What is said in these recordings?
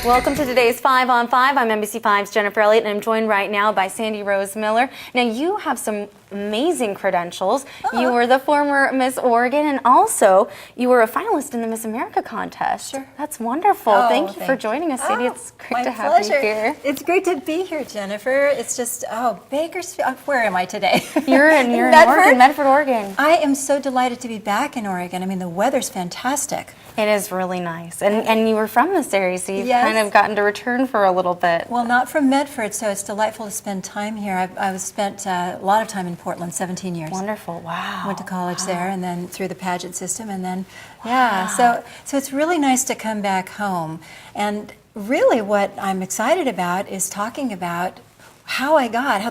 Welcome to today's 5 on 5. I'm NBC5's Jennifer Elliott, and I'm joined right now by Sandi Rose Miller. Now, you have some amazing credentials. You were the former Miss Oregon, and also you were a finalist in the Miss America contest. Sure. That's wonderful. Thank you for joining us, Sandi. It's great to have you here. It's great to be here, Jennifer. It's just, Bakersfield. Where am I today? You're in Oregon, Medford, Oregon. I am so delighted to be back in Oregon. I mean, the weather's fantastic. It is really nice. And you were from this area, so you've kind of gotten to return for a little bit. Well, not from Medford, so it's delightful to spend time here. I've spent a lot of time in Portland, 17 years. Wonderful, wow. Went to college there, and then through the pageant system, and then, so it's really nice to come back home. And really what I'm excited about is talking about how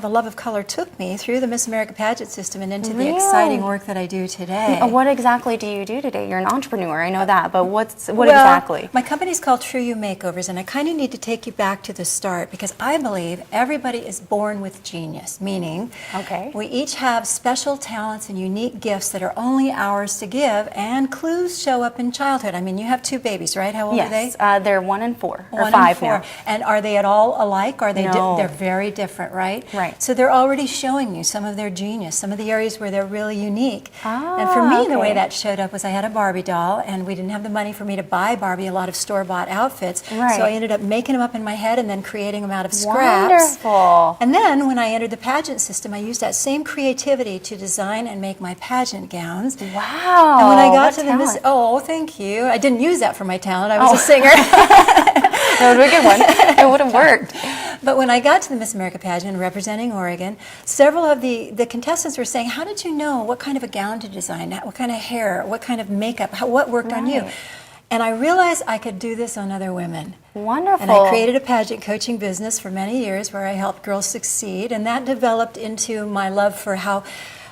the love of color took me through the Miss America pageant system and into the exciting work that I do today. What exactly do you do today? You're an entrepreneur, I know that, but what exactly? My company's called True You Makeovers, and I kind of need to take you back to the start because I believe everybody is born with genius, meaning we each have special talents and unique gifts that are only ours to give, and clues show up in childhood. I mean, you have two babies, right? How old are they? They're 1 and 4, or 1 5 and 4. now. And are they at all alike? Are they? No. They're very different, right? Right. So they're already showing you some of their genius, some of the areas where they're really unique. And for me, the way that showed up was I had a Barbie doll, and we didn't have the money for me to buy Barbie a lot of store-bought outfits. Right. So I ended up making them up in my head and then creating them out of scraps. Wonderful. And then when I entered the pageant system, I used that same creativity to design and make my pageant gowns. Wow. And when I got to the Miss, thank you. I didn't use that for my talent. I was a singer. That would be a good one. It would have worked. But when I got to the Miss America pageant representing Oregon, several of the contestants were saying, how did you know what kind of a gown to design, what kind of hair, what kind of makeup, what worked on you? And I realized I could do this on other women. Wonderful. And I created a pageant coaching business for many years where I helped girls succeed, and that developed into my love for how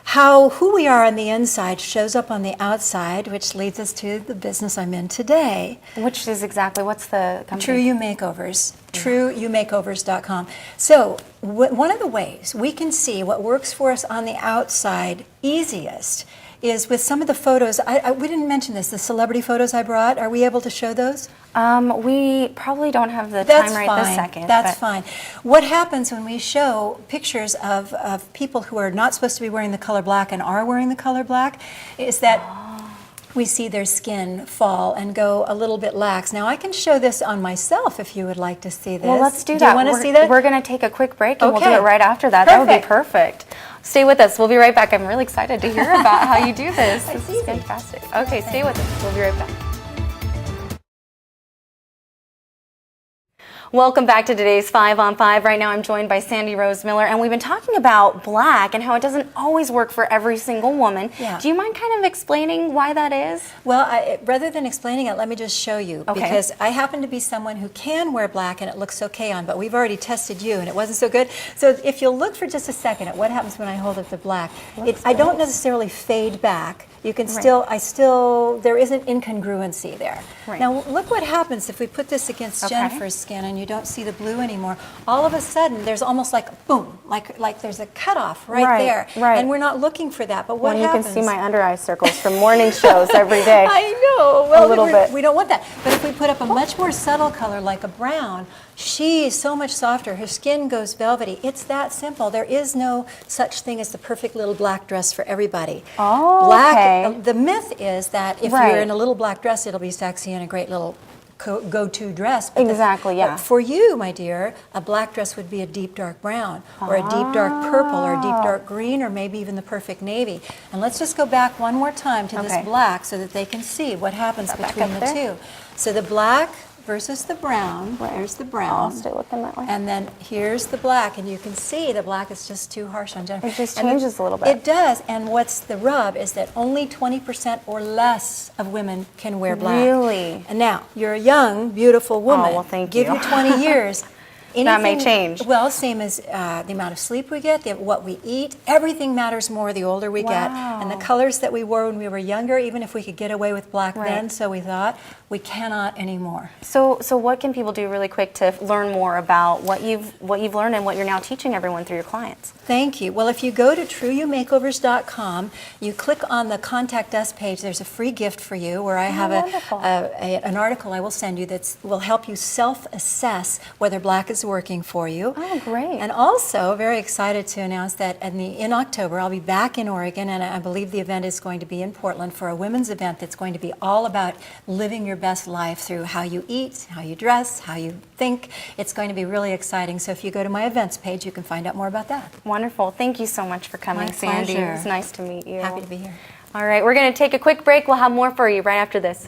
who we are on the inside shows up on the outside, which leads us to the business I'm in today. Which is exactly, what's the company? True You Makeovers, trueyoumakeovers.com. So one of the ways we can see what works for us on the outside easiest is with some of the photos. We didn't mention this, the celebrity photos I brought. Are we able to show those? We probably don't have the time right this second. That's fine. What happens when we show pictures of people who are not supposed to be wearing the color black and are wearing the color black is that we see their skin fall and go a little bit lax. Now, I can show this on myself if you would like to see this. Well, let's do that. Do you want to see that? We're going to take a quick break, and we'll do it right after that. That would be perfect. Stay with us. We'll be right back. I'm really excited to hear about how you do this. This is fantastic. Okay, stay with us. We'll be right back. Welcome back to today's 5 on 5. Right now I'm joined by Sandi Rose Miller, and we've been talking about black and how it doesn't always work for every single woman. Yeah. Do you mind kind of explaining why that is? Well, rather than explaining it, let me just show you. Because I happen to be someone who can wear black and it looks okay on, but we've already tested you and it wasn't so good. So if you'll look for just a second at what happens when I hold up the black, I don't necessarily fade back. You can there isn't incongruency there. Right. Now look what happens if we put this against Jennifer's skin and you don't see the blue anymore. All of a sudden there's almost like boom, like there's a cutoff right there. Right. And we're not looking for that. But what happens? You can see my under eye circles from morning shows every day. I know. Well, a little bit. We don't want that. But if we put up a much more subtle color like a brown, she is so much softer. Her skin goes velvety. It's that simple. There is no such thing as the perfect little black dress for everybody. The myth is that if you're in a little black dress, it'll be sexy and a great little go-to dress. But but for you, my dear, a black dress would be a deep dark brown, or a deep dark purple, or a deep dark green, or maybe even the perfect navy. And let's just go back one more time to this black so that they can see what happens between the two. So the black versus the brown. Here's the brown. I'll stay looking that way. And then here's the black, and you can see the black is just too harsh on Jennifer. It just changes a little bit. It does, and what's the rub is that only 20% or less of women can wear black. Really? And now, you're a young, beautiful woman. Oh, well, thank you. Give you 20 years. that may change. Well, same as the amount of sleep we get, what we eat. Everything matters more the older we get. And the colors that we wore when we were younger, even if we could get away with black then, so we thought, we cannot anymore. So what can people do really quick to learn more about what you've learned and what you're now teaching everyone through your clients? Thank you. Well, if you go to trueyoumakeovers.com, you click on the Contact Us page, there's a free gift for you where I have an article I will send you that will help you self-assess whether black is working for you. Oh, great. And also, very excited to announce that in October, I'll be back in Oregon, and I believe the event is going to be in Portland for a women's event that's going to be all about living your best life through how you eat, how you dress, how you think. It's going to be really exciting. So if you go to my events page, you can find out more about that. Wonderful. Thank you so much for coming, My Sandy. pleasure. It was nice to meet you. Happy to be here. All right, we're going to take a quick break. We'll have more for you right after this.